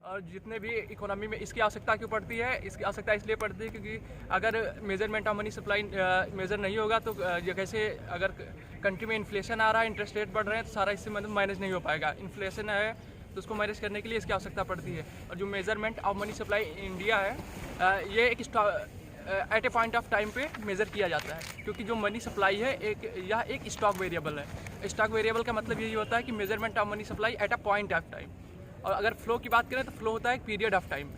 और जितने भी इकोनॉमी में इसकी आवश्यकता क्यों पड़ती है, इसकी आवश्यकता इसलिए पड़ती है क्योंकि अगर measurement of money supply measure नहीं होगा तो जैसे अगर कंट्री में इन्फ्लेशन आ रहा है, इंटरेस्ट रेट बढ़ रहे हैं, तो सारा इससे मतलब मैनेज नहीं हो पाएगा। इन्फ्लेशन है तो उसको मैनेज करने के लिए इसकी आवश्यकता पड़ती है। और जो measurement of money supply India है, ये एक at a point of time पे मेज़र किया जाता है, क्योंकि जो मनी सप्लाई है यह एक स्टॉक वेरिएबल है। स्टॉक वेरिएबल का मतलब यही होता है कि measurement of money supply eight a point of time. और अगर फ्लो की बात करें तो फ्लो होता है एक पीरियड ऑफ टाइम में।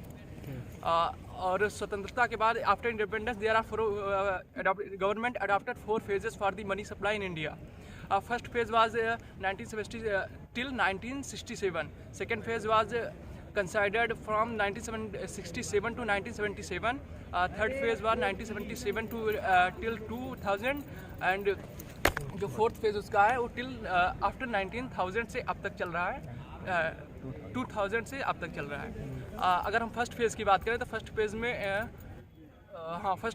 और स्वतंत्रता के बाद after independence there are government adopted 4 phases for the money supply in India. First phase was 1970 till 1967. Second phase was considered from 1967 to 1977. Third phase was 1977 to till 2000 and जो fourth phase उसका है वो till after 19,000 से अब तक चल रहा है, 2000 से अब तक चल रहा है। अगर हम फर्स्ट फेज़ की बात करें तो फर्स्ट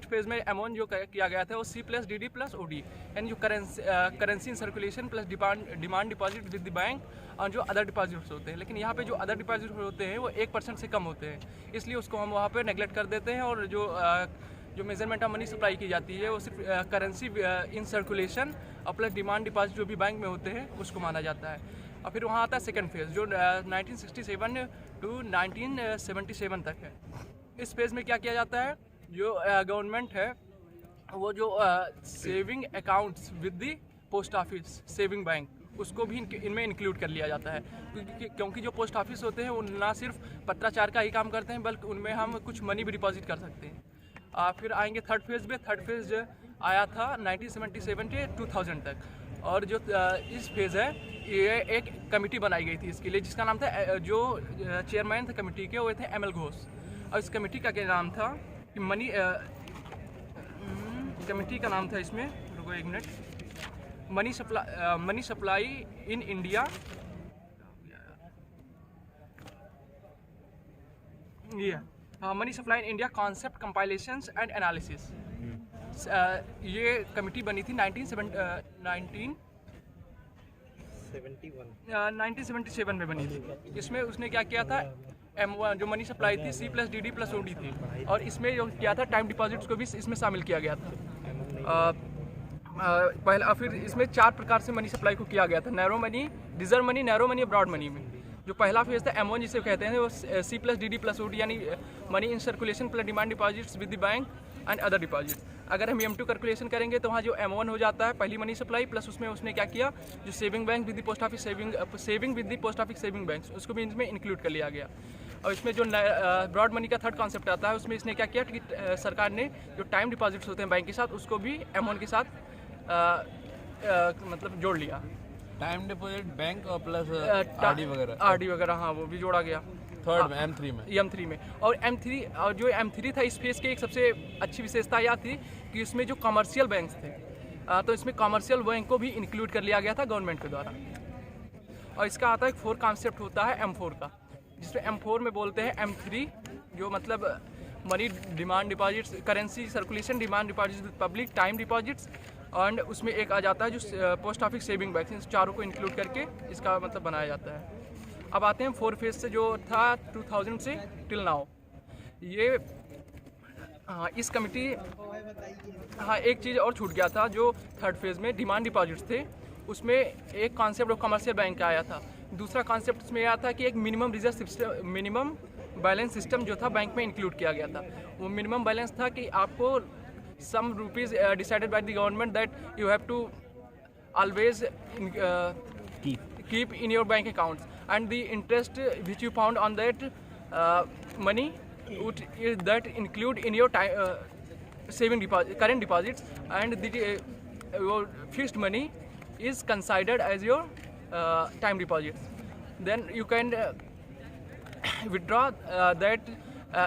फेज़ में अमाउंट जो किया गया था वो C+DD+OD, यानी जो currency in circulation plus demand deposit with the bank और जो अदर डिपॉजिट्स होते हैं। लेकिन यहाँ पे जो अदर डिपॉजिट होते हैं वो 1% से कम होते हैं, इसलिए उसको हम वहाँ पे नेगलेक्ट कर देते हैं। और जो मेजरमेंट ऑफ मनी सप्लाई की जाती है वो सिर्फ करेंसी इन सर्कुलेशन और प्लस डिमांड डिपॉजिट जो भी बैंक में होते हैं उसको माना जाता है। और फिर वहाँ आता है सेकंड फेज़ जो 1967 टू 1977 तक है। इस फेज़ में क्या किया जाता है, जो गवर्नमेंट है वो जो saving accounts with the post office saving bank उसको भी इनमें इंक्लूड कर लिया जाता है, क्योंकि जो पोस्ट ऑफिस होते हैं वो ना सिर्फ पत्राचार का ही काम करते हैं बल्कि उनमें हम कुछ मनी भी डिपॉजिट कर सकते हैं। फिर आएंगे थर्ड फेज़ में। थर्ड फेज़ आया था 1977 से 2000 तक। और जो इस फेज़ है ये एक कमेटी बनाई गई थी इसके लिए, जिसका नाम था, जो चेयरमैन थे कमेटी के वो थे ML घोष। और इस कमेटी का क्या नाम था कि कमेटी का नाम था इसमें, रुको एक minute, money supply in India, money supply in India concept compilations and analysis. ये कमेटी बनी थी 1977 में बनी थी। इसमें उसने क्या किया था, जो मनी सप्लाई थी C+DD+OD थी, और इसमें जो किया था टाइम डिपॉजिट्स को भी इसमें शामिल किया गया था। पहला फिर इसमें 4 प्रकार से मनी सप्लाई को किया गया था, narrow money, reserve money, narrow money, broad money में। जो पहला फेज था M1 जिसे कहते हैं वो C+DD+OD यानी money in circulation plus demand deposits with the bank and other deposits. अगर हम M2 कैलकुलेशन करेंगे तो वहाँ जो M1 हो जाता है पहली मनी सप्लाई प्लस उसमें उसने क्या किया, जो saving bank with the post office saving with the post office saving bank उसको भी इसमें इंक्लूड कर लिया गया। और इसमें जो ब्रॉड मनी का थर्ड कॉन्सेप्ट आता है उसमें इसने क्या किया कि सरकार ने जो टाइम डिपॉजिट्स होते हैं बैंक के साथ उसको भी M1 के साथ मतलब जोड़ लिया। टाइम डिपॉजिट बैंक और प्लस आरडी वगैरह, हाँ वो भी जोड़ा गया थर्ड में M3 में। और जो M3 था इस फेज की एक सबसे अच्छी विशेषता यह थी कि इसमें जो कमर्शियल बैंक्स थे तो इसमें कमर्शियल बैंक को भी इंक्लूड कर लिया गया था गवर्नमेंट के द्वारा। और इसका आता है एक 4 कॉन्सेप्ट होता है M4 का, जिसमें M4 में बोलते हैं M3 जो मतलब money demand deposits, currency circulation, demand deposits, public time deposits, and उसमें एक आ जाता है जो पोस्ट ऑफिस सेविंग बैंक, इन चारों को इंक्लूड करके इसका मतलब बनाया जाता है। अब आते हैं 4 फेज से जो था 2000 से टिल नाउ। ये इस कमेटी, एक चीज़ और छूट गया था जो थर्ड फेज में डिमांड डिपॉजिट्स थे, उसमें एक कॉन्सेप्ट ऑफ कमर्शियल बैंक का आया था। दूसरा कॉन्सेप्ट इसमें आया था कि एक minimum reserve system, minimum balance system जो था बैंक में इंक्लूड किया गया था। वो मिनिमम बैलेंस था कि आपको some rupees decided by the government that you have to always keep in your bank accounts, and the interest which you found on that money that include in your saving deposit, current deposits, and the your fixed money is considered as your time deposits. Then you can withdraw that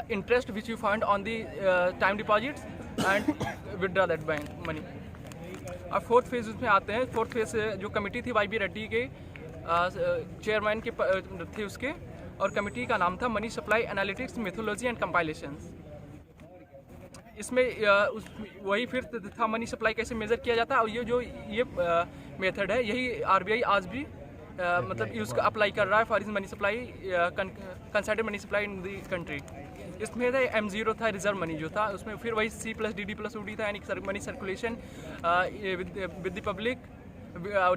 interest which you find on the time deposits and withdraw that bank money. अब fourth phase उसमें आते हैं। Fourth phase जो committee थी YB Reddy के chairman के थे उसके, और कमेटी का नाम था money supply analytics methodology and compilations. इसमें वही फिर था मनी सप्लाई कैसे मेज़र किया जाता है, और ये मेथड है यही RBI आज भी मतलब यूज़ अप्लाई कर रहा है for is money supply concerted money supply in the country. इसमें था M0 था रिजर्व मनी जो था, उसमें फिर वही C+DD+OD था, यानी money circulation with the public,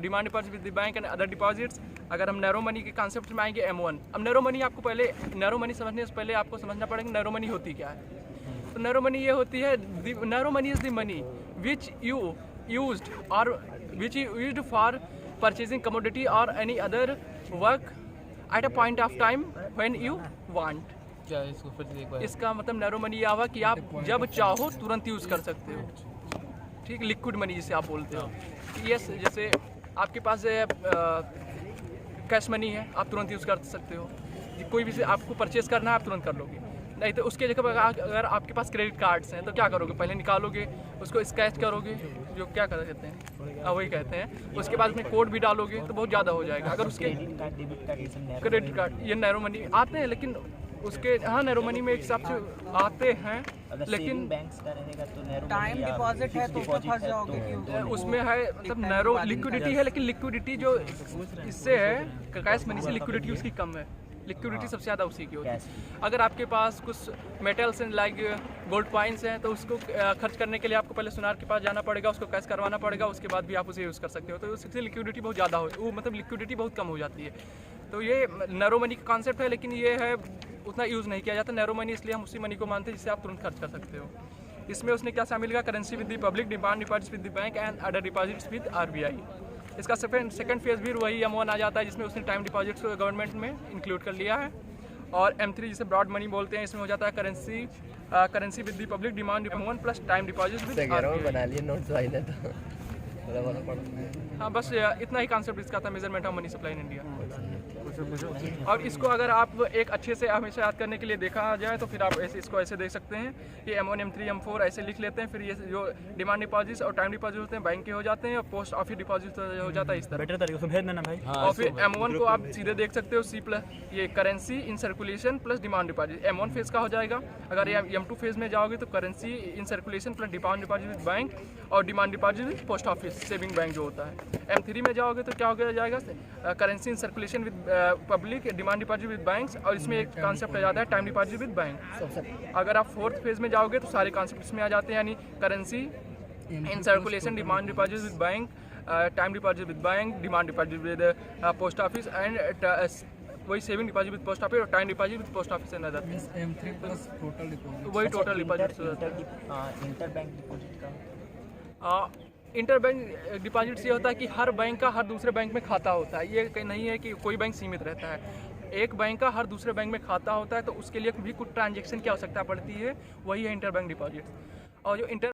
demand deposit with the bank and other deposits. अगर हम नैरो मनी के कॉन्सेप्ट में आएंगे M1। अब नैरो मनी आपको पहले नैरो मनी समझने से पहले आपको समझना पड़ेगा नैरो मनी होती क्या है। तो नैरो मनी ये होती है, narrow money is the money which you used और which you used for purchasing commodity और any other work at a point of time when you want. क्या इसको फिर से एक बार? इसका मतलब नैरो मनी यह हुआ कि आप जब चाहो तुरंत यूज़ कर सकते हो, ठीक। लिक्विड मनी जिसे आप बोलते हो, यस, जैसे आपके पास कैश मनी है, आप तुरंत यूज़ कर सकते हो। कोई भी आपको परचेज करना है आप तुरंत कर लोगे। नहीं तो उसके जगह पर अगर आपके पास क्रेडिट कार्ड्स हैं तो क्या करोगे, पहले निकालोगे, उसको स्क्रैच करोगे, जो क्या कर कहते हैं, वही कहते हैं, उसके बाद उसमें कोड भी डालोगे तो बहुत ज़्यादा हो जाएगा। अगर उसके क्रेडिट कार्ड ये नैरो मनी आते हैं, लेकिन उसके हाँ नैरो मनी में एक हिसाब से आते हैं, लेकिन बैंक्स का रहेगा तो नैरो टाइम डिपॉजिट है तो उसमें फंस जाओगे। उसमें है मतलब नैरो लिक्विडिटी है, लेकिन लिक्विडिटी जो इससे है कैश मनी से लिक्विडिटी उसकी कम है। लिक्विडिटी सबसे ज़्यादा उसी की होती है। अगर आपके पास कुछ metals and like gold coins हैं तो उसको खर्च करने के लिए आपको पहले सुनार के पास जाना पड़ेगा, उसको कैश करवाना पड़ेगा, उसके बाद भी आप उसे यूज़ कर सकते हो। तो उससे लिक्विडिटी बहुत ज़्यादा हो, वो मतलब लिक्विडिटी बहुत कम हो जाती है। तो ये नैरो मनी का कॉन्सेप्ट है, लेकिन ये है उतना यूज़ नहीं किया जाता। नैरो मनी इसलिए हम उसी मनी को मानते हैं जिससे आप तुरंत खर्च कर सकते हो। इसमें उसने क्या शामिल किया, currency with the public, demand deposits with the bank and other deposits with RBI। इसका सेकंड फेज भी वही M1 आ जाता है, जिसमें उसने टाइम डिपॉजिट्स को गवर्नमेंट में इंक्लूड कर लिया है। और M3 जिसे ब्रॉड मनी बोलते हैं, इसमें हो जाता है currency with the public, demand M1 plus time deposits with RBI। बना लिए नोट्स भाई ने तो हाँ, बस इतना ही कॉन्सेप्ट इसका था, measurement of money supply in India. और इसको अगर आप एक अच्छे से हमेशा याद करने के लिए देखा जाए तो फिर आप ऐसे इसको ऐसे देख सकते हैं कि M1 M3 M4 ऐसे लिख लेते हैं। फिर ये जो डिमांड डिपॉजिट्स और टाइम डिपॉजिट होते हैं बैंक के हो जाते हैं, और पोस्ट ऑफिस डिपॉजिट हो जाता है इस तरह। बेटर तरीके से भेज देना भाई। और फिर M1 को आप सीधे देख सकते हो C प्लस ये currency in circulation plus demand deposit M1 phase का हो जाएगा। अगर ये M2 फेज में जाओगे तो currency in circulation plus demand deposit with bank और demand deposit with post office saving bank जो होता है। M3 में जाओगे तो क्या हो गया जाएगा, currency in circulation with public, demand deposit with banks, और इसमें एक कॉन्सेप्ट आ जाता है टाइम डिपॉजिट विद बैंक। अगर आप फोर्थ फेज में जाओगे तो सारे कॉन्सेप्ट इसमें आ जाते हैं, यानी currency in circulation, demand deposit with bank, time deposit with bank, demand deposit with post office and वही saving deposit with post office और time deposit with post office and other. M3 plus total deposit, वही total deposit होता है। Inter bank deposit का inter bank deposit ये होता है कि हर बैंक का हर दूसरे बैंक में खाता होता है। ये नहीं है कि कोई बैंक सीमित रहता है, एक बैंक का हर दूसरे बैंक में खाता होता है, तो उसके लिए भी कुछ ट्रांजेक्शन की आवश्यकता पड़ती है, वही है इंटर बैंक डिपॉजिट। और जो इंटर